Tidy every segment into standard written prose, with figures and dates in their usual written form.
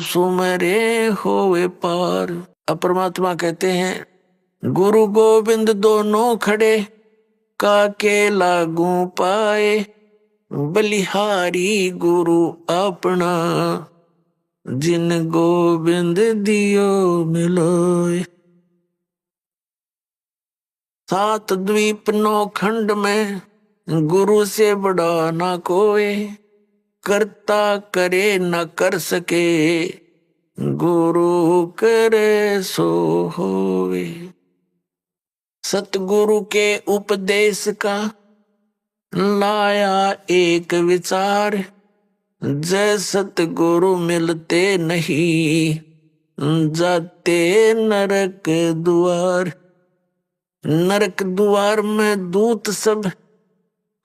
सुमरे होवे पार। अब परमात्मा कहते हैं गुरु गोविंद दोनों खड़े, काके लागू पाए, बलिहारी गुरु अपना, जिन गोविंद दियो मिलोय। सात द्वीप नौ खंड में गुरु से बड़ा ना कोई, करता करे न कर सके, गुरु करे सो होवे। सतगुरु के उपदेश का लाया एक विचार, जय सतगुरु मिलते नहीं, जाते नरक द्वार। नरक द्वार में दूत सब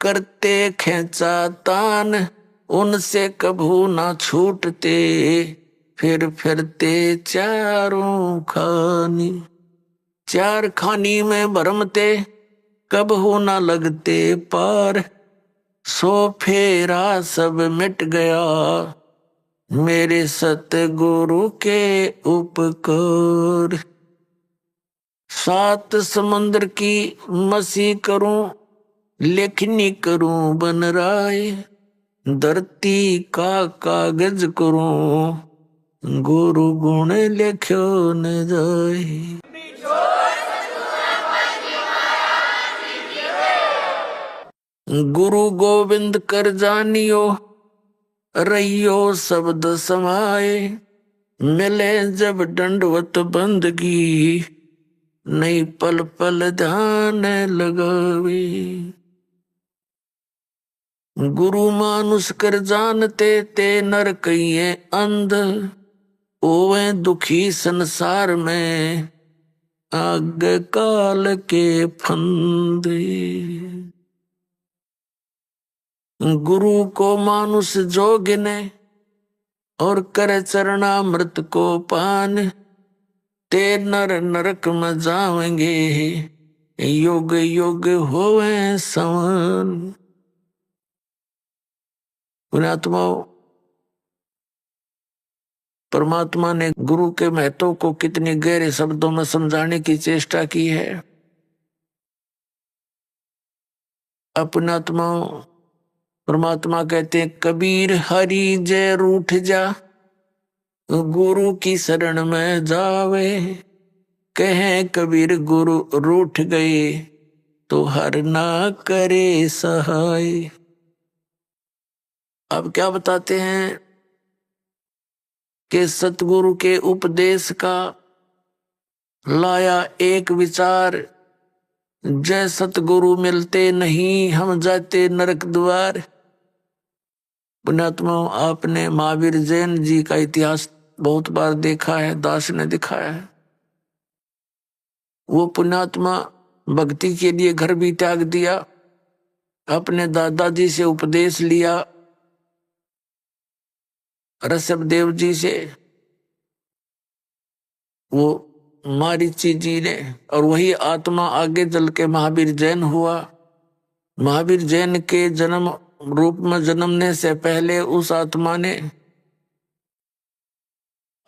करते खेचा तान, उनसे कभू ना छूटते, फिर फिरते चारों खानी। चार खानी में भरमते, कभू ना लगते पार, सो फेरा सब मिट गया, मेरे सतगुरु के उपकार। सात समुद्र की मसी करूं, लेखनी करूं बन राय, धरती का कागज करूं, गुरु गुण लिख्यो न जाए। गुरु गोविंद कर जानियो, रहियो शब्द समाए, मिले जब दंडवत बंदगी, नहीं पल पल ध्यान लगावे। गुरु मानुष कर जानते ते नर कहिए अंध, ओवे दुखी संसार में, आग काल के फंदे। गुरु को मानुष जो गिने, और करे चरणामृत को पान, ते नर नरक में जावेंगे, युग युग होवे समान। पुण्यात्माओं, परमात्मा ने गुरु के महत्व को कितने गहरे शब्दों में समझाने की चेष्टा की है। पुण्यात्माओं, परमात्मा कहते हैं कबीर हरि जय रूठ जा, गुरु की शरण में जावे। कहे कबीर गुरु रूठ गए, तो हर ना करे सहाय। अब क्या बताते हैं कि सतगुरु के उपदेश का लाया एक विचार, जय सतगुरु मिलते नहीं, हम जाते नरक द्वार। पुण्यात्मा, आपने महावीर जैन जी का इतिहास बहुत बार देखा है, दास ने दिखाया है। वो पुण्यात्मा भक्ति के लिए घर भी त्याग दिया, अपने दादाजी से उपदेश लिया, ऋषभदेव जी से, वो मारीची जी ने, और वही आत्मा आगे चल के महावीर जैन हुआ। महावीर जैन के जन्म रूप में जन्मने से पहले उस आत्मा ने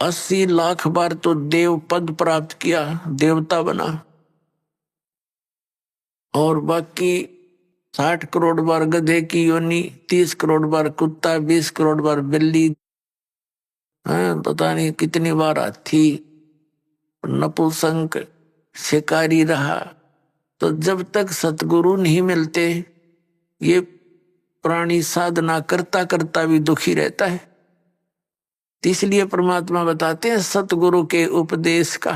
80 लाख बार तो देव पद प्राप्त किया, देवता बना, और बाकी 60 करोड़ बार गधे की योनि, 30 करोड़ बार कुत्ता, 20 करोड़ बार बिल्ली, पता नहीं कितनी बार हाथी, नपुंसक, शिकारी रहा। तो जब तक सतगुरु नहीं मिलते, ये प्राणी साधना करता करता भी दुखी रहता है। इसलिए परमात्मा बताते हैं सतगुरु के उपदेश का।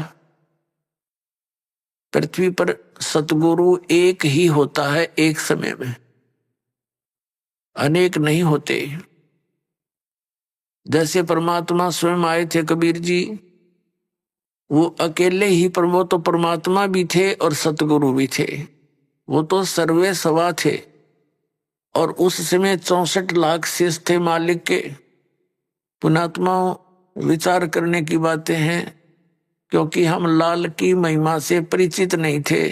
पृथ्वी पर सतगुरु एक ही होता है, एक समय में, अनेक नहीं होते। जैसे परमात्मा स्वयं आए थे कबीर जी, वो अकेले ही, पर वो तो परमात्मा भी थे और सतगुरु भी थे, वो तो सर्वे सवा थे। और उस समय 64 लाख शेष थे मालिक के। पुण्यात्मा, विचार करने की बातें हैं, क्योंकि हम लाल की महिमा से परिचित नहीं थे।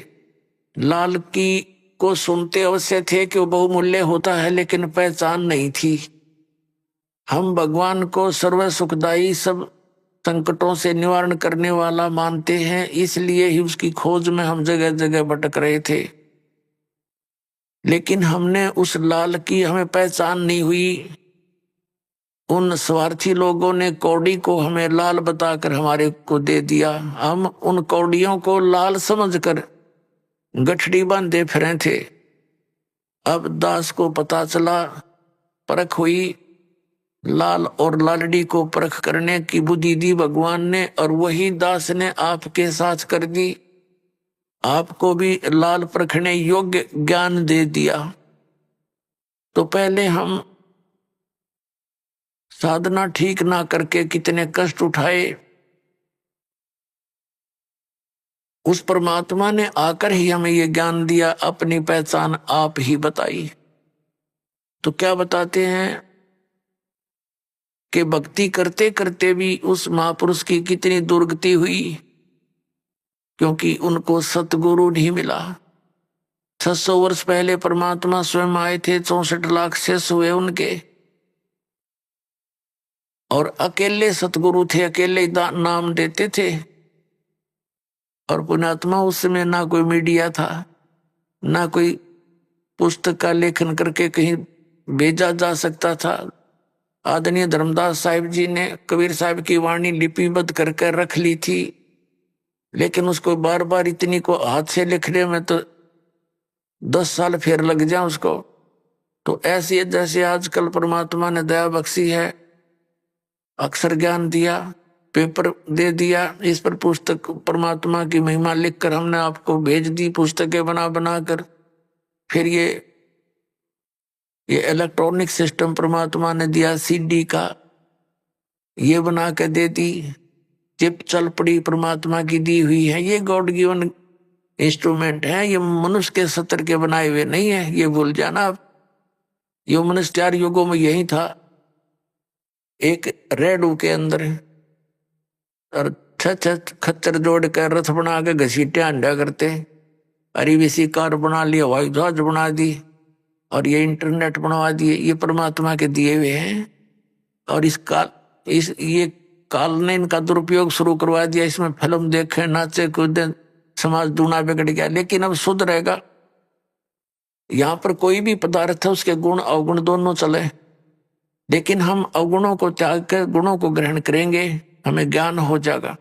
लाल की को सुनते अवश्य थे कि वो बहुमूल्य होता है, लेकिन पहचान नहीं थी। हम भगवान को सर्व सुखदाई, सब संकटों से निवारण करने वाला मानते हैं, इसलिए ही उसकी खोज में हम जगह जगह भटक रहे थे। लेकिन हमने उस लाल की हमें पहचान नहीं हुई। उन स्वार्थी लोगों ने कौड़ी को हमें लाल बताकर हमारे को दे दिया। हम उन कौड़ियों को लाल समझकर गठड़ी बांधे फिरे थे। अब दास को पता चला, परख हुई, लाल और लालड़ी को परख करने की बुद्धि दी भगवान ने, और वही दास ने आपके साथ कर दी। आपको भी लाल परखने योग्य ज्ञान दे दिया। तो पहले हम साधना ठीक ना करके कितने कष्ट उठाए, उस परमात्मा ने आकर ही हमें ये ज्ञान दिया, अपनी पहचान आप ही बताई। तो क्या बताते हैं कि भक्ति करते करते भी उस महापुरुष की कितनी दुर्गति हुई, क्योंकि उनको सतगुरु नहीं मिला। 600 वर्ष पहले परमात्मा स्वयं आए थे, 64 लाख शिष्य हुए उनके, और अकेले सतगुरु थे, अकेले नाम देते थे। और पुण्यात्मा उस समय ना कोई मीडिया था, ना कोई पुस्तक का लेखन करके कहीं भेजा जा सकता था। आदरणीय धर्मदास साहिब जी ने कबीर साहब की वाणी लिपिबद्ध करके रख ली थी, लेकिन उसको बार बार इतनी को हाथ से लिखने में तो 10 साल फिर लग जाए उसको। तो ऐसे जैसे आजकल परमात्मा ने दया बख्शी है, अक्षर ज्ञान दिया, पेपर दे दिया, इस पर पुस्तक परमात्मा की महिमा लिखकर हमने आपको भेज दी, पुस्तकें बना बना कर। फिर ये इलेक्ट्रॉनिक सिस्टम परमात्मा ने दिया, सीडी का ये बना के दे दी, चिप चल पड़ी परमात्मा की दी हुई है। ये गॉड गिवन इंस्ट्रूमेंट है, ये मनुष्य के सत्र के बनाए हुए नहीं है, ये भूल जाना आप। ये मनुष्य 4 युगों में यही था, एक रेडू के अंदर, और छत खच्चर जोड़ कर रथ बना के घसीटे अंडा करते, अरीवीसी कार बना ली, हवाई जहाज बना दी, और ये इंटरनेट बनवा दिए। ये परमात्मा के दिए हुए हैं, और ये काल ने इनका दुरुपयोग शुरू करवा दिया। इसमें फिल्म देखे, नाचे कूदे, समाज दूना बिगड़ गया। लेकिन अब शुद्ध रहेगा। यहाँ पर कोई भी पदार्थ है, उसके गुण अवगुण दोनों चले, लेकिन हम अवगुणों को त्याग कर गुणों को ग्रहण करेंगे, हमें ज्ञान हो जाएगा।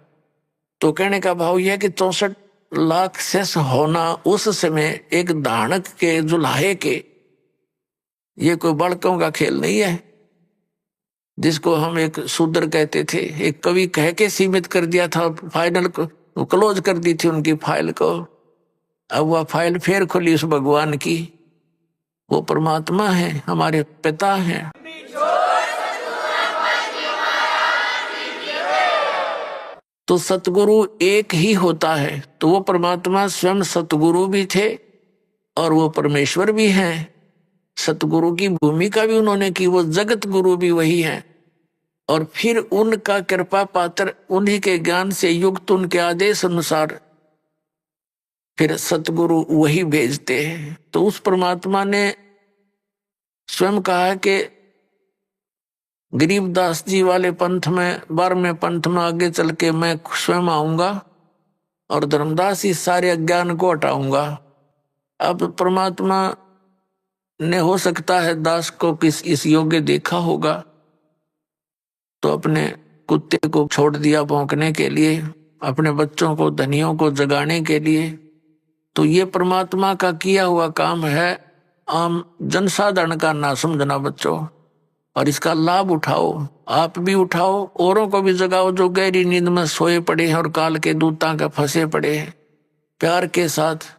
तो कहने का भाव यह है कि 64 लाख शेष होना उस समय एक दानक के, जुलाहे के, ये कोई बड़कों का खेल नहीं है, जिसको हम एक शूद्र कहते थे। एक कवि कह के सीमित कर दिया था, फाइनल को क्लोज कर दी थी उनकी फाइल को। अब वह फाइल फिर खुली उस भगवान की। वो परमात्मा है, हमारे पिता हैं। तो सतगुरु एक ही होता है। तो वो परमात्मा स्वयं सतगुरु भी थे और वो परमेश्वर भी हैं। सतगुरु की भूमिका भी उन्होंने की, वो जगत गुरु भी वही हैं। और फिर उनका कृपा पात्र, उन्हीं के ज्ञान से युक्त, उनके आदेश अनुसार फिर सतगुरु वही भेजते हैं। तो उस परमात्मा ने स्वयं कहा कि गरीबदास जी वाले पंथ में, 12वें पंथ में आगे चल के मैं स्वयं आऊंगा और धर्मदास इस सारे अज्ञान को हटाऊंगा। अब परमात्मा ने हो सकता है दास को किस इस योग्य देखा होगा, तो अपने कुत्ते को छोड़ दिया भौंकने के लिए, अपने बच्चों को, धनियों को जगाने के लिए। तो ये परमात्मा का किया हुआ काम है, आम जनसाधारण का ना समझना बच्चों, और इसका लाभ उठाओ। आप भी उठाओ, औरों को भी जगाओ जो गहरी नींद में सोए पड़े हैं और काल के दूतां के फंसे पड़े हैं, प्यार के साथ।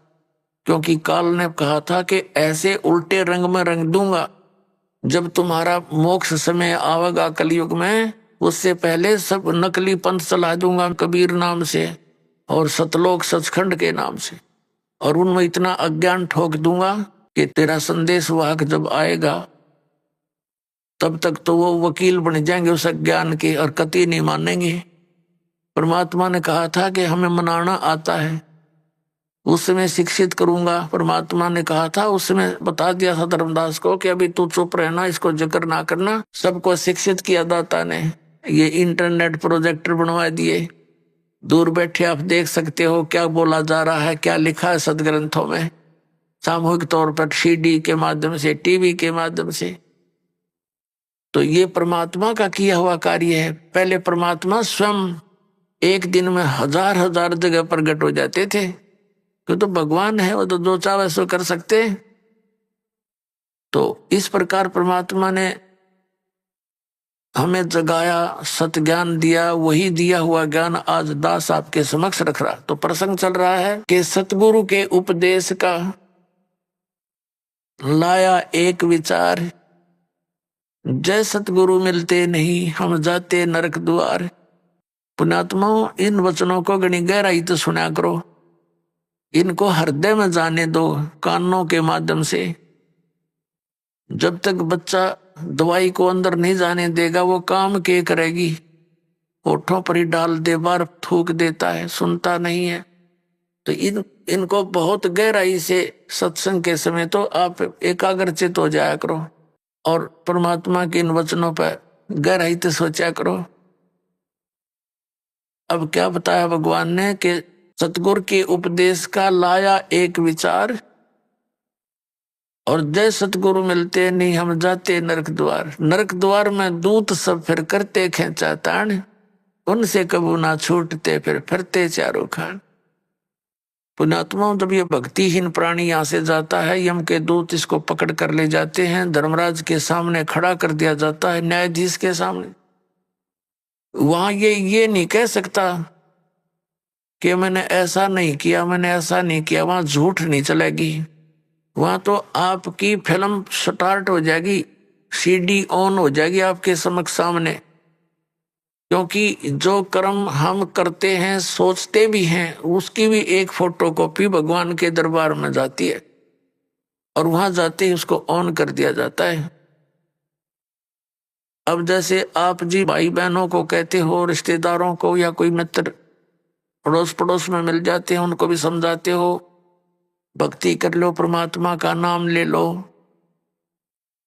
क्योंकि काल ने कहा था कि ऐसे उल्टे रंग में रंग दूंगा, जब तुम्हारा मोक्ष समय आवेगा कलयुग में, उससे पहले सब नकली पंथ चला दूंगा कबीर नाम से और सतलोक सचखंड के नाम से, और उनमें इतना अज्ञान ठोक दूंगा कि तेरा संदेश वाहक जब आएगा तब तक तो वो वकील बन जाएंगे उस अज्ञान के और कतई नहीं मानेंगे। परमात्मा ने कहा था कि हमें मनाना आता है, उस समय शिक्षित करूंगा। परमात्मा ने कहा था, उस समय बता दिया था धर्मदास को कि अभी तू चुप रहना, इसको जिक्र ना करना। सबको शिक्षित किया दाता ने। ये इंटरनेट प्रोजेक्टर बनवा दिए, दूर बैठे आप देख सकते हो क्या बोला जा रहा है, क्या लिखा है सदग्रंथों में, सामूहिक तौर पर सीडी के माध्यम से, टीवी के माध्यम से। तो ये परमात्मा का किया हुआ कार्य है। पहले परमात्मा स्वयं एक दिन में हजार हजार जगह प्रकट हो जाते थे, क्यों तो भगवान है, वो तो जो चाहे सो कर सकते। तो इस प्रकार परमात्मा ने हमें जगाया, सत ज्ञान दिया, वही दिया हुआ ज्ञान आज दास आपके समक्ष रख रहा। तो प्रसंग चल रहा है कि सतगुरु के उपदेश का लाया एक विचार, जय सतगुरु मिलते नहीं हम जाते नरक द्वार। पुण्यात्माओं, इन वचनों को गणी गहराई तो सुना करो, इनको हृदय में जाने दो कानों के माध्यम से। जब तक बच्चा दवाई को अंदर नहीं जाने देगा वो काम के करेगी, होठों पर ही डाल दे, बार थूक देता है, सुनता नहीं है। तो इनको बहुत गहराई से सत्संग के समय तो आप एकाग्रचित हो जाया करो और परमात्मा के इन वचनों पर गहराई से सोचा करो। अब क्या बताया भगवान ने कि सतगुरु के उपदेश का लाया एक विचार, और जय सतगुरु मिलते नहीं हम जाते नरक द्वार। नरक द्वार में दूत सब फिर करते खेचा ताण, उनसे कबू ना छूटते फिर फिरते चारों खान। पुण्यात्माओं, जब ये भक्तिहीन प्राणी यहाँ से जाता है, यम के दूत इसको पकड़ कर ले जाते हैं, धर्मराज के सामने खड़ा कर दिया जाता है, न्यायाधीश के सामने। वहां ये नहीं कह सकता कि मैंने ऐसा नहीं किया, मैंने ऐसा नहीं किया। वहां झूठ नहीं चलेगी, वहां तो आपकी फिल्म स्टार्ट हो जाएगी, सीडी ऑन हो जाएगी आपके समक्ष सामने। क्योंकि जो कर्म हम करते हैं, सोचते भी हैं, उसकी भी एक फोटोकॉपी भगवान के दरबार में जाती है और वहां जाते ही उसको ऑन कर दिया जाता है। अब जैसे आप जी भाई बहनों को कहते हो, रिश्तेदारों को या कोई मित्र पड़ोस पड़ोस में मिल जाते हैं, उनको भी समझाते हो भक्ति कर लो, परमात्मा का नाम ले लो।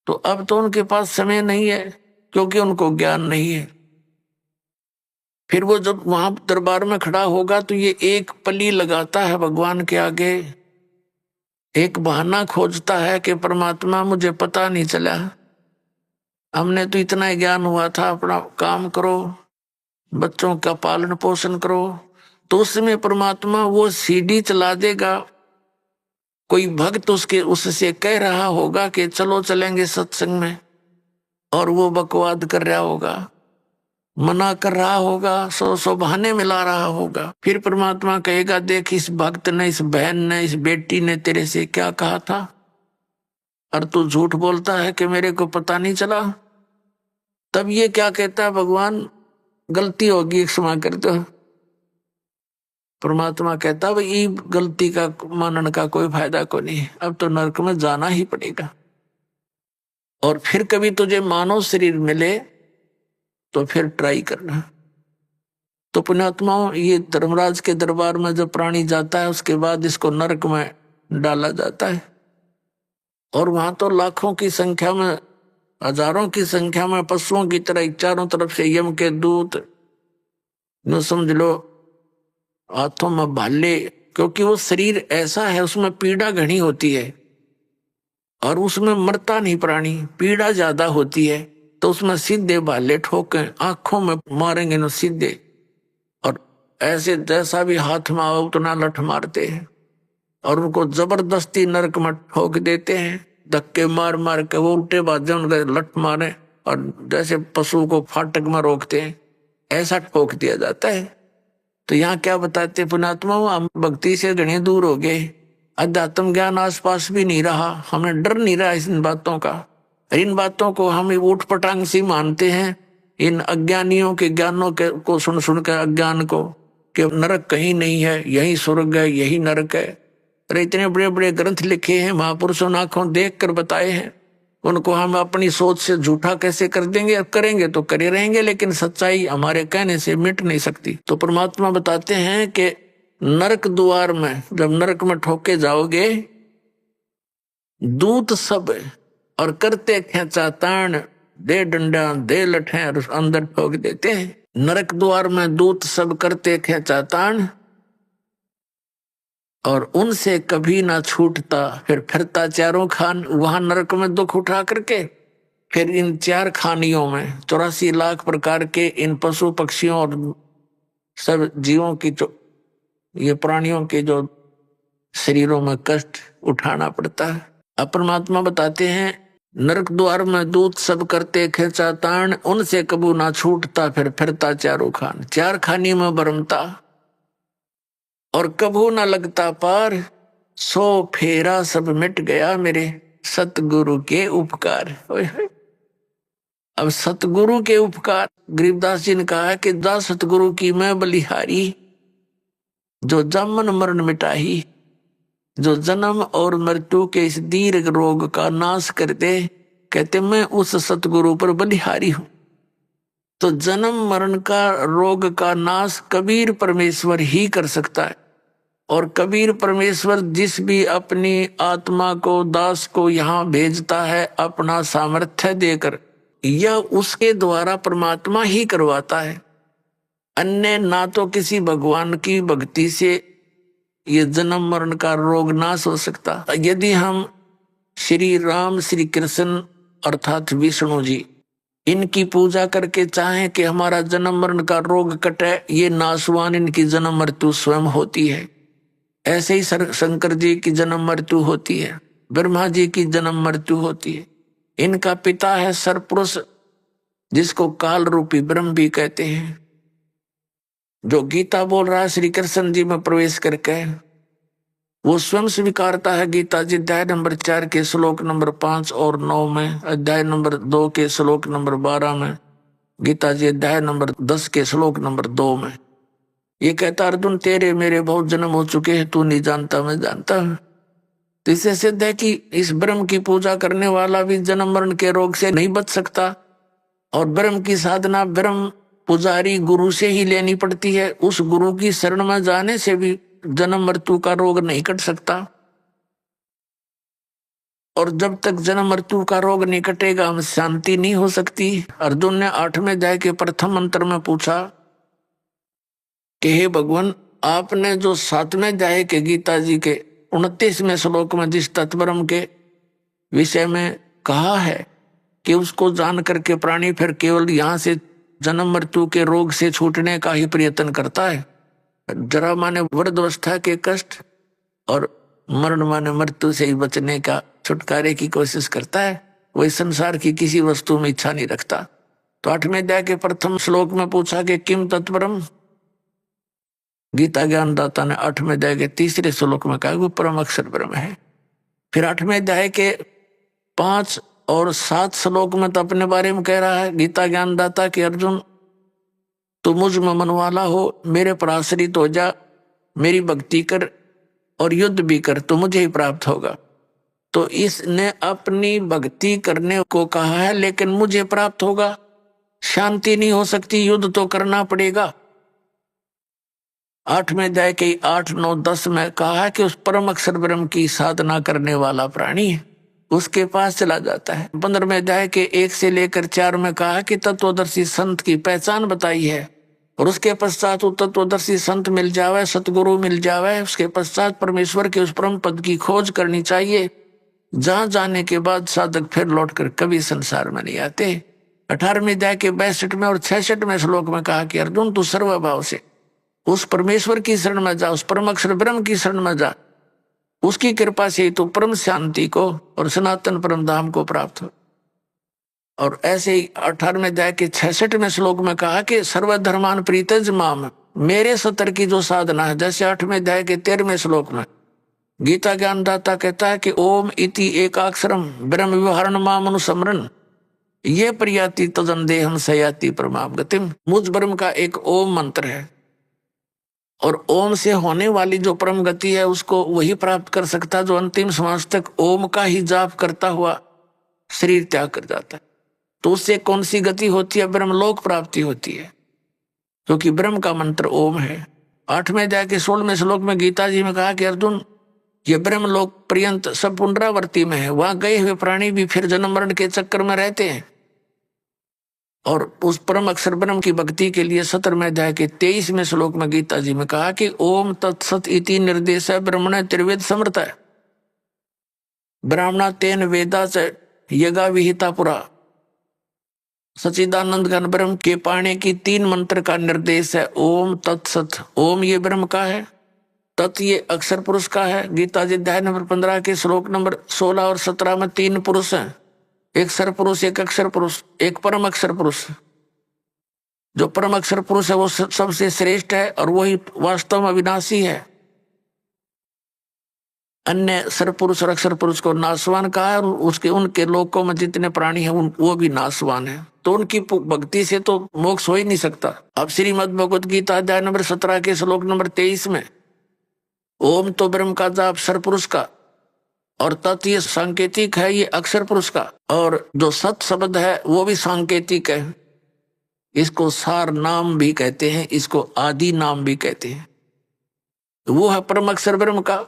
तो अब तो उनके पास समय नहीं है, क्योंकि उनको ज्ञान नहीं है। फिर वो जब वहां दरबार में खड़ा होगा तो ये एक पली लगाता है भगवान के आगे, एक बहाना खोजता है कि परमात्मा मुझे पता नहीं चला, हमने तो इतना ही ज्ञान हुआ था, अपना काम करो, बच्चों का पालन पोषण करो। तो उस समय परमात्मा वो सीडी चला देगा, कोई भक्त उससे कह रहा होगा कि चलो चलेंगे सत्संग में, और वो बकवाद कर रहा होगा, मना कर रहा होगा, सौ बहाने मिला रहा होगा। फिर परमात्मा कहेगा, देख इस भक्त ने, इस बहन ने, इस बेटी ने तेरे से क्या कहा था, और तू झूठ बोलता है कि मेरे को पता नहीं चला। तब ये क्या कहता है भगवान, गलती होगी क्षमा कर दो। परमात्मा कहता है, भाई गलती का मानने का कोई फायदा को नहीं, अब तो नरक में जाना ही पड़ेगा। और फिर कभी तुझे मानव शरीर मिले तो फिर ट्राई करना। तो पुण्यात्माओं, ये धर्मराज के दरबार में जब प्राणी जाता है, उसके बाद इसको नरक में डाला जाता है। और वहां तो लाखों की संख्या में, हजारों की संख्या में पशुओं की तरह चारों तरफ से यम के दूत, नो समझ लो हाथों में भाले, क्योंकि वो शरीर ऐसा है, उसमें पीड़ा घनी होती है और उसमें मरता नहीं प्राणी, पीड़ा ज्यादा होती है। तो उसमें सीधे भाले ठोके, आंखों में मारेंगे न सीधे, और ऐसे जैसा भी हाथ में आओ उतना लठ मारते हैं और उनको जबरदस्ती नरक में ठोक देते हैं, धक्के मार मार के वो उल्टे बाजे उनके लठ मारे, और जैसे पशु को फाटक में रोकते हैं ऐसा ठोक दिया जाता है। तो यहाँ क्या बताते पुण्यात्मा, हम भक्ति से घने दूर हो गए, अध्यात्म ज्ञान आसपास भी नहीं रहा, हमें डर नहीं रहा इन बातों का। इन बातों को हम ऊट पटांग सी मानते हैं, इन अज्ञानियों के ज्ञानों के को सुन सुन कर अज्ञान को, कि नरक कहीं नहीं है, यही स्वर्ग है, यही नरक है। अरे इतने बड़े बड़े ग्रंथ लिखे हैं, महापुरुषों ने आंखों देख कर बताए हैं, उनको हम अपनी सोच से झूठा कैसे कर देंगे? करेंगे तो करे रहेंगे, लेकिन सच्चाई हमारे कहने से मिट नहीं सकती। तो परमात्मा बताते हैं कि नरक द्वार में, जब नरक में ठोके जाओगे, दूत सब और करते खेचा ताण, दे डंडा दे लठे और अंदर ठोक देते हैं। नरक द्वार में दूत सब करते खेचा ताण और उनसे कभी ना छूटता, फिर फिरता चारों खान। वहां नरक में दुख उठा करके फिर इन चार खानियों में 84 लाख प्रकार के इन पशु पक्षियों और सब जीवों की जो ये प्राणियों के जो शरीरों में कष्ट उठाना पड़ता है। अब परमात्मा बताते हैं नरक द्वार में दूत सब करते खेचा ताण, उनसे कबू ना छूटता, फिर फिरता चारों खान। चार खानी में बरमता और कबू ना लगता पार, सो फेरा सब मिट गया मेरे सतगुरु के उपकार। अब सतगुरु के उपकार, गरीबदास जी ने कहा है कि दा सतगुरु की मैं बलिहारी, जो जमन मरण मिटाही, जो जन्म और मृत्यु के इस दीर्घ रोग का नाश कर दे। कहते मैं उस सतगुरु पर बलिहारी हूं। तो जन्म मरण का रोग का नाश कबीर परमेश्वर ही कर सकता है। और कबीर परमेश्वर जिस भी अपनी आत्मा को, दास को यहाँ भेजता है अपना सामर्थ्य देकर, यह उसके द्वारा परमात्मा ही करवाता है। अन्य ना तो किसी भगवान की भक्ति से ये जन्म मरण का रोग नाश हो सकता। यदि हम श्री राम, श्री कृष्ण अर्थात विष्णु जी, इनकी पूजा करके चाहें कि हमारा जन्म मरण का रोग कटे, ये नाशवान इनकी जन्म मृत्यु स्वयं होती है। ऐसे ही शंकर जी की जन्म मृत्यु होती है, ब्रह्मा जी की जन्म मृत्यु होती है। इनका पिता है सरपुरुष, जिसको काल रूपी ब्रह्म भी कहते हैं। जो गीता बोल रहा है श्री कृष्ण जी में प्रवेश करके, वो स्वयं स्वीकारता है। गीता जी अध्याय नंबर 4 के श्लोक नंबर 5 और 9 में, अध्याय नंबर 2 के श्लोक नंबर 12 में, गीता जी अध्याय नंबर 10 के श्लोक नंबर 2 में ये कहता, अर्जुन तेरे मेरे बहुत जन्म हो चुके हैं, तू नहीं जानता मैं जानता हूं। तो इससे सिद्ध है कि इस ब्रह्म की पूजा करने वाला भी जन्म मरण के रोग से नहीं बच सकता। और ब्रह्म की साधना ब्रह्म पुजारी गुरु से ही लेनी पड़ती है। उस गुरु की शरण में जाने से भी जन्म मृत्यु का रोग नहीं कट सकता। और जब तक जन्म मृत्यु का रोग नहीं कटेगा, हम शांति नहीं हो सकती। अर्जुन ने 8वें अध्याय के प्रथम मंत्र में पूछा कि हे भगवान, आपने जो 7वें अध्याय के गीता जी के 29वें श्लोक में जिस तत्वब्रह्म के विषय में कहा है कि उसको जान करके प्राणी फिर केवल यहाँ से जन्म मृत्यु के रोग से छूटने का ही प्रयत्न करता है। जरा माने वृद्धावस्था के कष्ट और मरण माने मृत्यु से ही बचने का, छुटकारे की कोशिश करता है। वही संसार की किसी वस्तु में इच्छा नहीं रखता। तो 8वें अध्याय के प्रथम श्लोक में पूछा कि किम तत्परम, गीता ज्ञानदाता ने 8वें अध्याय के 3रे श्लोक में कहा वो परम अक्षर ब्रह्म है। फिर 8वें अध्याय के 5 और 7 श्लोक में तो अपने बारे में कह रहा है गीता ज्ञानदाता कि अर्जुन तू मुझ में मन वाला हो, मेरे पर आश्रित हो जा, मेरी भक्ति कर और युद्ध भी कर तो मुझे ही प्राप्त होगा। तो इसने अपनी भक्ति करने को कहा है, लेकिन मुझे प्राप्त होगा। शांति नहीं हो सकती, युद्ध तो करना पड़ेगा। 8वें अध्याय के 8, 9, 10 में कहा है कि उस परम अक्षर ब्रह्म की साधना करने वाला प्राणी है, उसके पास चला जाता है। 15वें अध्याय के 1 से लेकर 4 में कहा कि तत्वदर्शी संत की पहचान बताई है। और उसके पश्चात वो तत्वदर्शी संत मिल जावे, सतगुरु मिल जावे, उसके पश्चात परमेश्वर के उस परम पद की खोज करनी चाहिए, जहां जाने के बाद साधक फिर लौटकर कभी संसार में नहीं आते। 18वें अध्याय के 62 में और 66वें श्लोक में कहा कि अर्जुन तू सर्वभाव से उस परमेश्वर की शरण में जा, उस परम अक्षर ब्रह्म की शरण में जा, उसकी कृपा से तो परम शांति को और सनातन परम धाम को प्राप्त हो। और ऐसे ही 18वें अध्याय के 66वें श्लोक में कहा कि सर्वधर्मान प्रीतज माम, मेरे सतर की जो साधना है, जैसे 8वें अध्याय के 13वें श्लोक में गीता ज्ञानदाता कहता है कि ओम इति एकाक्षरम ब्रह्म विवहरण माम अनुसमरण ये प्रियाति तजन देहम सयाति परमाम गतिम। मुझ ब्रह्म का एक ओम मंत्र है और ओम से होने वाली जो परम गति है उसको वही प्राप्त कर सकता जो अंतिम श्वास तक ओम का ही जाप करता हुआ शरीर त्याग कर जाता है। तो उससे कौन सी गति होती है? ब्रह्मलोक प्राप्ति होती है, क्योंकि ब्रह्म का मंत्र ओम है। 8वें अध्याय के 16वें श्लोक में गीता जी में कहा कि अर्जुन, ये ब्रह्मलोक पर्यंत सब पुनरावृत्ति में है, वहां गए हुए प्राणी भी फिर जन्म मरण के चक्कर में रहते हैं। और उस परम अक्षर ब्रह्म की भक्ति के लिए 17वें अध्याय के 23वें श्लोक में गीता जी में कहा कि ओम तत्सत इति निर्देश ब्रह्मण त्रिवेद समर्थ है, ब्राह्मणा तेन वेदा च यज्ञा विहिता पुरा। सच्चिदानंद घन ब्रह्म के पाने की 3 मंत्र का निर्देश है। ओम तत्सत, ओम ये ब्रह्म का है, तत् ये अक्षर पुरुष का है। गीता जी अध्याय नंबर 15 के श्लोक नंबर 16 और 17 में 3 पुरुष हैं, एक सर पुरुष, एक अक्षर पुरुष, एक परम अक्षर पुरुष। जो परम अक्षर पुरुष है वो सबसे श्रेष्ठ है और वही वास्तव में अविनाशी है। अन्य सर पुरुष और अक्षर पुरुष को नाशवान कहा है और उसके उनके लोकों में जितने प्राणी हैं वो भी नाशवान है। तो उनकी भक्ति से तो मोक्ष हो ही नहीं सकता। अब श्रीमद् भगवत गीता अध्याय नंबर 17 के श्लोक नंबर 23 में ओम तो ब्रह्म का जाप सर पुरुष का, और तत् ये सांकेतिक है, ये अक्षर पुरुष का, और जो सत शब्द है वो भी सांकेतिक है। इसको सार नाम भी कहते हैं, इसको आदि नाम भी कहते हैं। वो है परम अक्षर ब्रह्म का।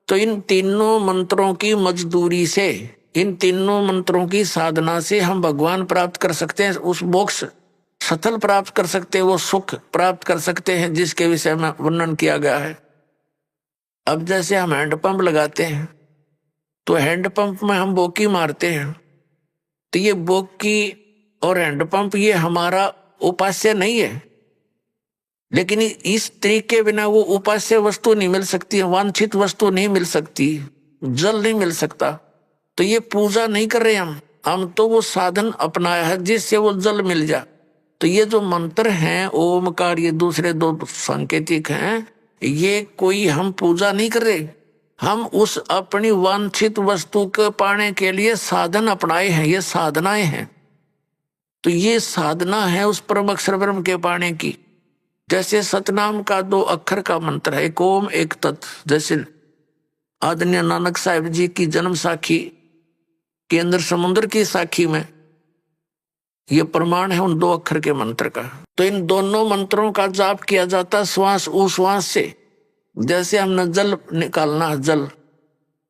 तो इन तीनों मंत्रों की मजदूरी से, इन तीनों मंत्रों की साधना से हम भगवान प्राप्त कर सकते हैं, उस मोक्ष सफल प्राप्त कर सकते हैं, वो सुख प्राप्त कर सकते हैं जिसके विषय में वर्णन किया गया है। अब जैसे हम हैंडपंप लगाते हैं तो हैंडपंप में हम बोकी मारते हैं, तो ये बोकी और हैंडपंप ये हमारा उपास्य नहीं है, लेकिन इस तरीके बिना वो उपास्य वस्तु नहीं मिल सकती, वांछित वस्तु नहीं मिल सकती, जल नहीं मिल सकता। तो ये पूजा नहीं कर रहे हम तो वो साधन अपनाया है जिससे वो जल मिल जाए। तो ये जो मंत्र हैं ओमकार, ये दूसरे 2 सांकेतिक हैं, ये कोई हम पूजा नहीं कर रहे, हम उस अपनी वांछित वस्तु को पाने के लिए साधन अपनाए हैं, ये साधनाएं हैं। तो ये साधना है उस परम अक्षर ब्रह्म के पाने की। जैसे सतनाम का 2 अक्षर का मंत्र है, एक ओम एक तत्। जैसे आदरणीय नानक साहिब जी की जन्म साखी के अंदर समुद्र की साखी में ये प्रमाण है उन 2 अक्षर के मंत्र का। तो इन दोनों मंत्रों का जाप किया जाता श्वास उश्वास से। जैसे हमने जल निकालना है जल,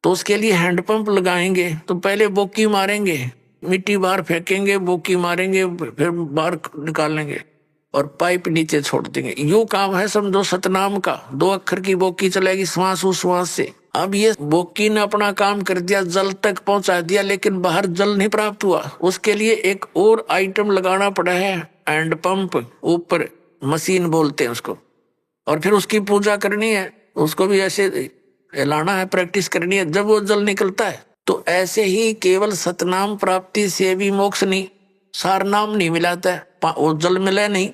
तो उसके लिए हैंडपंप लगाएंगे, तो पहले बोकी मारेंगे, मिट्टी बाहर फेंकेंगे, बोकी मारेंगे, फिर बाहर निकालेंगे और पाइप नीचे छोड़ देंगे। यूं काम है समझो सतनाम का। 2 अक्षर की बोकी चलेगी श्वास उश्वास से। अब ये बोकी ने अपना काम कर दिया, जल तक पहुंचा दिया, लेकिन बाहर जल नहीं प्राप्त हुआ। उसके लिए एक और आइटम लगाना पड़ा है, हैंडपंप, ऊपर मशीन बोलते हैं उसको, और फिर उसकी पूजा करनी है, उसको भी ऐसे हिलाना है, प्रैक्टिस करनी है, जब वो जल निकलता है। तो ऐसे ही केवल सतनाम प्राप्ति से भी मोक्ष नहीं, सारनाम नहीं मिलाता है, वो जल मिला नहीं।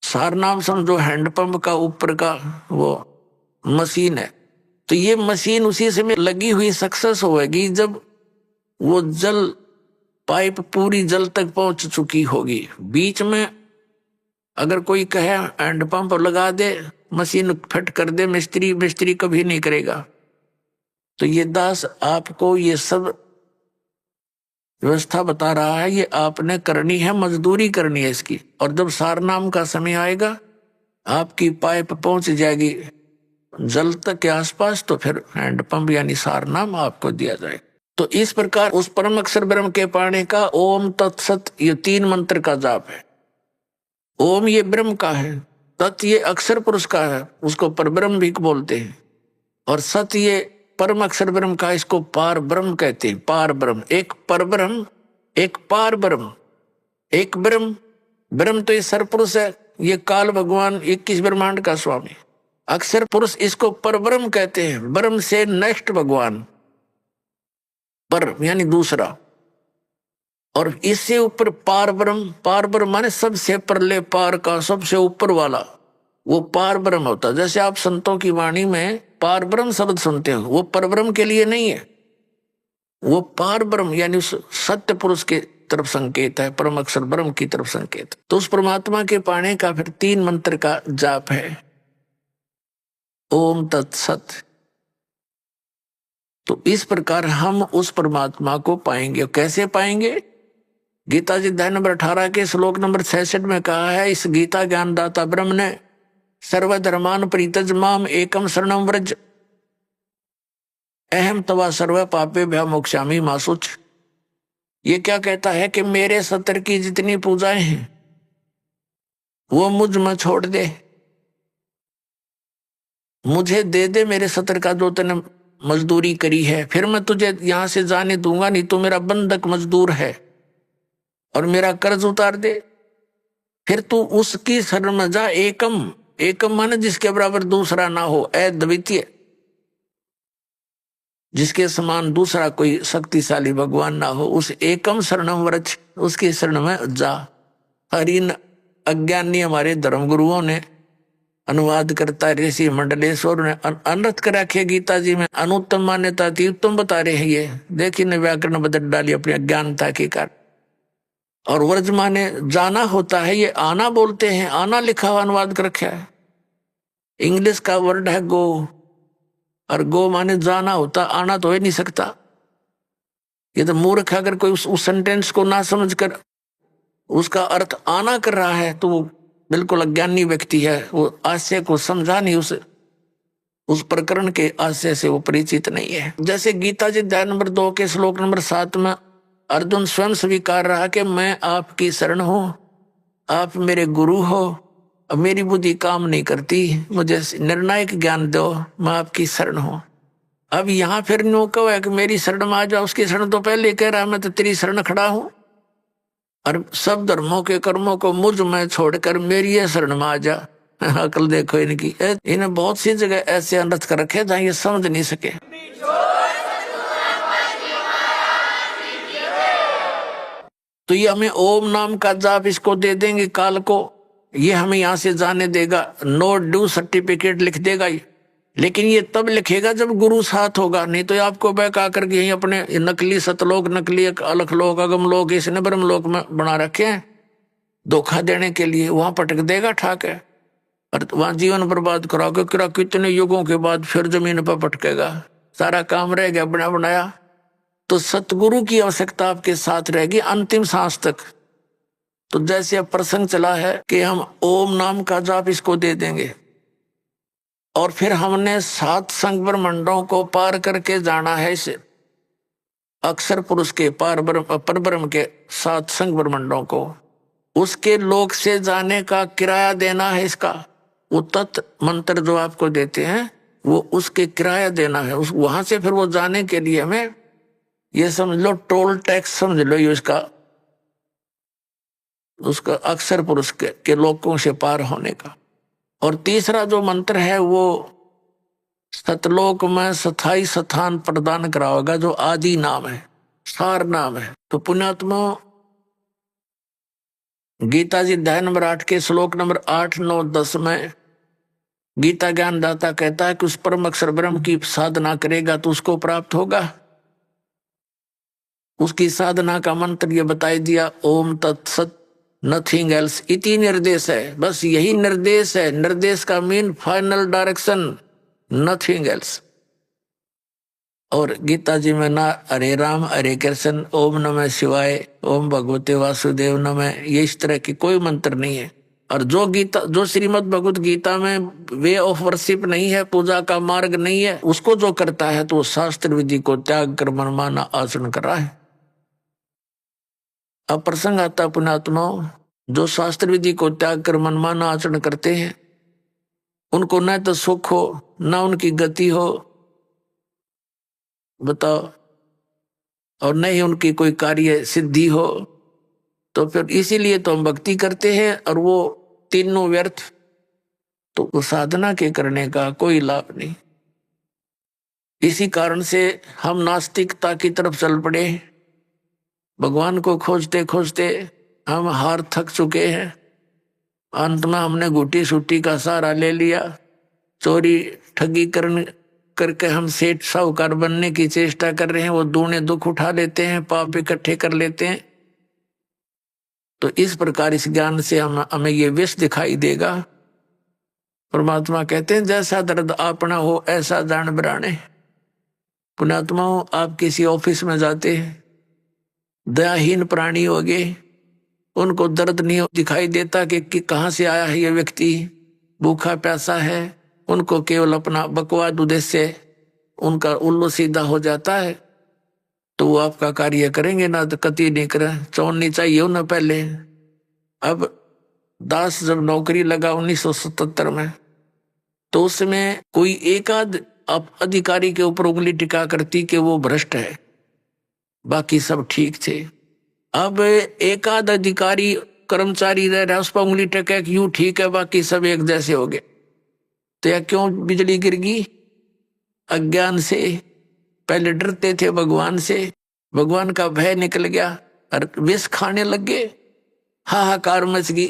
सारनाम समझो हैंडपंप का ऊपर का वो मशीन है। तो ये मशीन उसी समय लगी हुई सक्सेस होगी जब वो जल पाइप पूरी जल तक पहुंच चुकी होगी। बीच में अगर कोई कहे हैंडपंप लगा दे, मशीन फिट कर दे, मिस्त्री कभी नहीं करेगा। तो ये दास आपको ये सब व्यवस्था बता रहा है, ये आपने करनी है, मजदूरी करनी है इसकी। और जब सारनाम का समय आएगा, आपकी पाइप पहुंच जाएगी जल तक के आसपास, तो फिर हैंडपंप यानी सारनाम आपको दिया जाएगा। तो इस प्रकार उस परम अक्षर ब्रह्म के पाने का ओम तत्सत ये 3 मंत्र का जाप है। ओम ये ब्रह्म का है, तत् ये अक्षर पुरुष का है, उसको परब्रह्म भी बोलते हैं, और सत ये परम अक्षर ब्रह्म का, इसको पार ब्रह्म कहते हैं। पार ब्रह्म, एक परब्रह्म, एक पार ब्रह्म, एक ब्रह्म। ब्रह्म तो ये सरपुरुष है, ये काल भगवान 21 ब्रह्मांड का स्वामी। अक्षर पुरुष इसको परब्रह्म कहते हैं, ब्रह्म से नेक्स्ट भगवान, पर यानी दूसरा। और इससे ऊपर पार ब्रह्म माने सबसे परले पार का, सबसे ऊपर वाला, वो पार ब्रह्म होता है। जैसे आप संतों की वाणी में पार ब्रह्म शब्द सुनते हो, वो परब्रह्म के लिए नहीं है, वो पार ब्रह्म यानी उस सत्य पुरुष के तरफ संकेत है, परम अक्षर ब्रह्म की तरफ संकेत। तो उस परमात्मा के पाने का फिर 3 मंत्र का जाप है, ओम तत्सत। तो इस प्रकार हम उस परमात्मा को पाएंगे। कैसे पाएंगे? गीता जी अध्याय नंबर 18 के श्लोक नंबर 66 में कहा है, इस गीता ज्ञानदाता ब्रह्म ने सर्वधर्मान परित्यज माम एकम शरणम व्रज अहम तवा सर्व पापेभ्यो मोक्षामि मा शुच। ये क्या कहता है कि मेरे सत्र की जितनी पूजाएं हैं वो मुझ में छोड़ दे, मुझे दे दे मेरे सत्र का जो तूने मजदूरी करी है, फिर मैं तुझे यहां से जाने दूंगा नहीं। तो मेरा बंधक मजदूर है और मेरा कर्ज उतार दे। फिर तू उसकी शरण में जा। एकम, एकम माने जिसके बराबर दूसरा ना हो, अद्वितीय, जिसके समान दूसरा कोई शक्तिशाली भगवान ना हो, उस एकम शरणम व्रज, उसकी शरण में जा। और इन अज्ञानी हमारे धर्म गुरुओं ने अनुवाद करता ऋषि मंडलेश्वर ने अनर्थ कर रखे गीता जी में। अनुत्तम मान्यता थी, उत्तम बता रहे हैं ये। देखिए ने व्याकरण बदल डाली अपनी अज्ञानता के कारण। और व्रज माने जाना होता है, ये आना बोलते हैं, आना लिखा हुआ अनुवाद कर रखा है। इंग्लिश का वर्ड है गो, और गो माने जाना होता, आना तो हो नहीं सकता। ये तो मूर्ख, अगर कोई उस सेंटेंस को ना समझकर उसका अर्थ आना कर रहा है तो वो बिल्कुल अज्ञानी व्यक्ति है। वो आशय को समझा नहीं, उस प्रकरण के आशय से वो परिचित नहीं है। जैसे गीता जी अध्याय नंबर 2 के श्लोक नंबर 7 में अर्जुन स्वयं स्वीकार रहा कि मैं आपकी शरण हूं, आप मेरे गुरु हो, अब मेरी बुद्धि काम नहीं करती, मुझे निर्णायक ज्ञान दो, मैं आपकी शरण हूं। अब यहाँ फिर नो कहो है कि मेरी शरण में आ जाओ, उसकी शरण तो पहले कह रहा मैं तो तेरी शरण खड़ा हूं, और सब धर्मों के कर्मों को मुझ में छोड़कर मेरी ये शरण में आ जा। अकल देखो इनकी, इन्हें बहुत सी जगह ऐसे अनर्थ कर रखे जहाँ ये समझ नहीं सके। तो ये हमें ओम नाम का जाप इसको दे देंगे काल को, ये हमें यहाँ से जाने देगा, नो ड्यू सर्टिफिकेट लिख देगा ये। लेकिन ये तब लिखेगा जब गुरु साथ होगा, नहीं तो आपको बहका करके यही अपने नकली सतलोक, नकली अलखलोक, अगमलोक, इसने ब्रह्मलोक में बना रखे हैं धोखा देने के लिए। वहां पटक देगा ठाक है, और वहां जीवन बर्बाद कराओगे। कितने युगों के बाद फिर जमीन पर पटकेगा, सारा काम रह गया बना बनाया। तो सतगुरु की आवश्यकता आपके साथ रहेगी अंतिम सांस तक। तो जैसे अब प्रसंग चला है कि हम ओम नाम का जाप इसको दे देंगे, और फिर हमने 7 संग ब्रह्मंडों को पार करके जाना है इस अक्षर पुरुष के पार अपर ब्रह्म के 7 संग ब्रह्मंडों को, उसके लोक से जाने का किराया देना है इसका। वो तत्व मंत्र जो आपको देते हैं वो उसके किराया देना है, उस वहां से फिर वो जाने के लिए हमें ये समझ लो टोल टैक्स समझ लो ये उसका अक्षर पुरुष के लोकों से पार होने का। और तीसरा जो मंत्र है वो सतलोक में स्थायी स्थान प्रदान कराएगा, जो आदि नाम है, सार नाम है। तो पुण्यात्मा गीता जी अध्याय नंबर 8 के श्लोक नंबर 8, 9, 10 में गीता ज्ञानदाता कहता है कि उस परम अक्षर ब्रह्म की साधना करेगा तो उसको प्राप्त होगा। उसकी साधना का मंत्र ये बताई दिया, ओम तत्सत नथिंग एल्स इति निर्देश है, बस यही निर्देश है। निर्देश का mean final direction, nothing else. और गीता जी में ना हरे राम हरे कृष्ण, ओम नमः शिवाय, ओम भगवते वासुदेव नमः, ये इस तरह की कोई मंत्र नहीं है। और जो श्रीमद् भगवत गीता में वे ऑफ वर्शिप नहीं है, पूजा का मार्ग नहीं है, उसको जो करता है तो वो शास्त्र विधि को त्याग कर मनमाना आचरण कर रहा है। अब प्रसंग आता पुण्यात्माओं, जो शास्त्र विधि को त्याग कर मनमाना आचरण करते हैं उनको न तो सुख हो न उनकी गति हो, बताओ, और न ही उनकी कोई कार्य सिद्धि हो। तो फिर इसीलिए तो हम भक्ति करते हैं और वो तीनों व्यर्थ, तो वो साधना के करने का कोई लाभ नहीं। इसी कारण से हम नास्तिकता की तरफ चल पड़े। भगवान को खोजते खोजते हम हार थक चुके हैं। अंत में हमने घुटी सूटी का सहारा ले लिया, चोरी ठगी करके हम सेठ साहूकार बनने की चेष्टा कर रहे हैं। वो दूने दुख उठा लेते हैं, पाप इकट्ठे कर लेते हैं। तो इस प्रकार इस ज्ञान से हमें ये विष दिखाई देगा। परमात्मा कहते हैं जैसा दर्द अपना हो ऐसा जान बराने। पुण्यात्मा हो, आप किसी ऑफिस में जाते हैं, दयाहीन प्राणी होगे, उनको दर्द नहीं दिखाई देता कि कहाँ से आया है ये व्यक्ति, भूखा प्यासा है, उनको केवल अपना बकवाद उद्देश्य उनका उल्लू सीधा हो जाता है, तो वो आपका कार्य करेंगे ना, तो कति नहीं करें, चौड़नी चाहिए ना पहले। अब दास जब नौकरी लगा 1977 में, तो उसमें कोई एक आध अधिकारी के ऊपर उंगली टिका करती कि वो भ्रष्ट है, बाकी सब ठीक थे। अब एक आध अधिकारी कर्मचारी रह रहा, उस पर उंगली टिका कि यूं ठीक है, बाकी सब एक जैसे हो गए। तो यह क्यों बिजली गिर गई? अज्ञान से। पहले डरते थे भगवान से, भगवान का भय निकल गया और विष खाने लग गए, हाहाकार मच गई।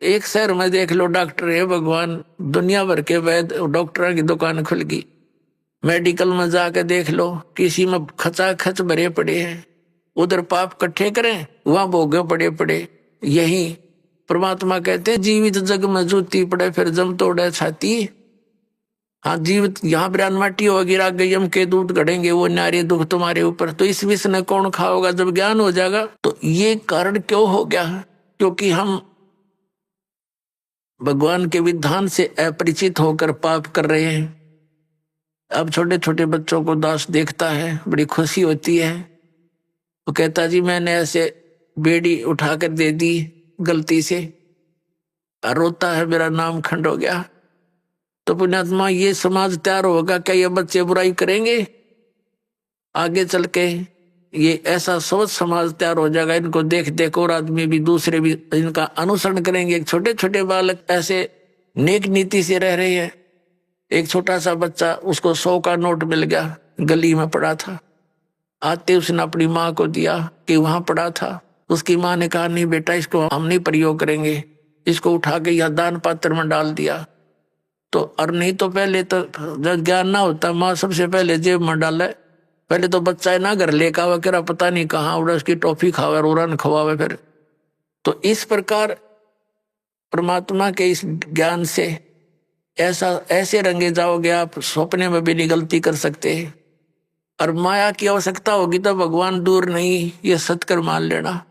एक शहर में देख लो डॉक्टर है भगवान, दुनिया भर के वैद्य डॉक्टरों की दुकान खुल गई। मेडिकल में जाके देख लो, किसी में खचाखच भरे पड़े हैं, उधर पाप इकट्ठे करें, वहां भोगे पड़े पड़े। यही परमात्मा कहते हैं, जीवित जग में जूती पड़े फिर जम तोड़े छाती। हाँ, जीवित यहाँ ब्रान माटी होगी, राग यम के दूध गढ़ेंगे, वो नारे दुख तुम्हारे ऊपर। तो इस विष ने कौन खाओगा जब ज्ञान हो जाएगा? तो ये कारण क्यों हो गया? क्योंकि हम भगवान के विधान से अपरिचित होकर पाप कर रहे हैं। अब छोटे छोटे बच्चों को दास देखता है, बड़ी खुशी होती है। वो कहता जी मैंने ऐसे बेड़ी उठाकर दे दी गलती से, और रोता है मेरा नाम खंड हो गया। तो पुण्यात्मा, ये समाज तैयार होगा क्या? ये बच्चे बुराई करेंगे आगे चल के? ये ऐसा सोच समाज तैयार हो जाएगा, इनको देख देख और आदमी भी, दूसरे भी इनका अनुसरण करेंगे। छोटे छोटे बालक ऐसे नेक नीति से रह रहे हैं। एक छोटा सा बच्चा, उसको 100 का नोट मिल गया, गली में पड़ा था, आते उसने अपनी माँ को दिया कि वहां पड़ा था। उसकी माँ ने कहा नहीं बेटा, इसको हम नहीं प्रयोग करेंगे, इसको उठा के यहाँ दान पात्र में डाल दिया। तो और नहीं तो पहले तो जब ज्ञान ना होता, माँ सबसे पहले जेब में डाले। पहले तो बच्चा है ना, घर लेकर आवा करा, पता नहीं कहाँ उड़ा, उसकी टॉफी खावे, रोरन खवावे फिर। तो इस प्रकार परमात्मा के इस ज्ञान से ऐसे रंगे जाओगे आप, सपने में भी नहीं गलती कर सकते। और माया की आवश्यकता होगी तो भगवान दूर नहीं, ये सत्कर मान लेना।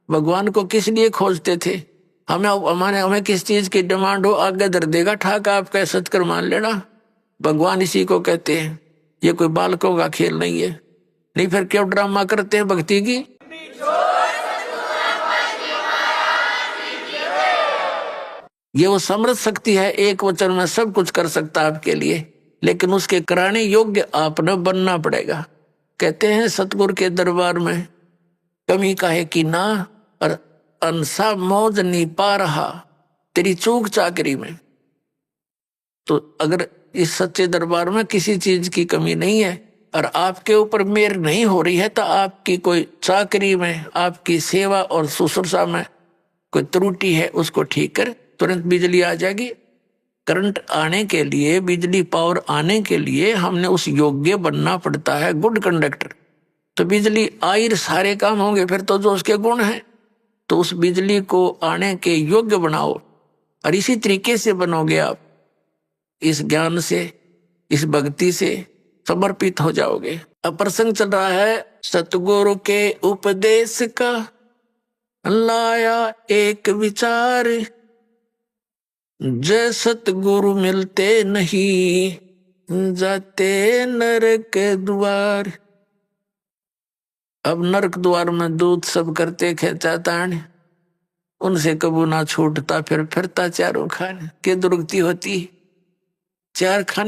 भगवान को किस लिए खोजते थे? हमें किस चीज की डिमांड हो, आगे धर देगा ठाक, आपका सत्कर मान लेना। भगवान इसी को कहते हैं। ये कोई बालकों का खेल नहीं है। नहीं फिर क्यों ड्रामा करते हैं भक्ति की? ये वो समृद्ध शक्ति है, एक वचन में सब कुछ कर सकता है आपके लिए, लेकिन उसके कराने योग्य आपने बनना पड़ेगा। कहते हैं सतगुरु के दरबार में कमी काहे की ना, और अंसा मौज नहीं पा रहा तेरी चूक चाकरी में। तो अगर इस सच्चे दरबार में किसी चीज की कमी नहीं है और आपके ऊपर मेहर नहीं हो रही है, तो आपकी कोई चाकरी में, आपकी सेवा और शुश्रूषा में कोई त्रुटि है, उसको ठीक कर, तुरंत बिजली आ जाएगी। करंट आने के लिए, बिजली पावर आने के लिए हमने उस योग्य बनना पड़ता है, गुड कंडक्टर। तो बिजली आई, सारे काम होंगे फिर तो, जो उसके गुण हैं। तो उस बिजली को आने के योग्य बनाओ, और इसी तरीके से बनोगे आप, इस ज्ञान से, इस भक्ति से समर्पित हो जाओगे। अब प्रसंग चल रहा है सतगुरु के उपदेश का, लाया एक विचार, जय सतगुरु मिलते नहीं जाते नरक द्वार। अब नरक द्वार में दूत सब करते खेचा तान, उनसे कबू ना छूटता, फिर फिरता चारों खान। के दुर्गति होती, चार खान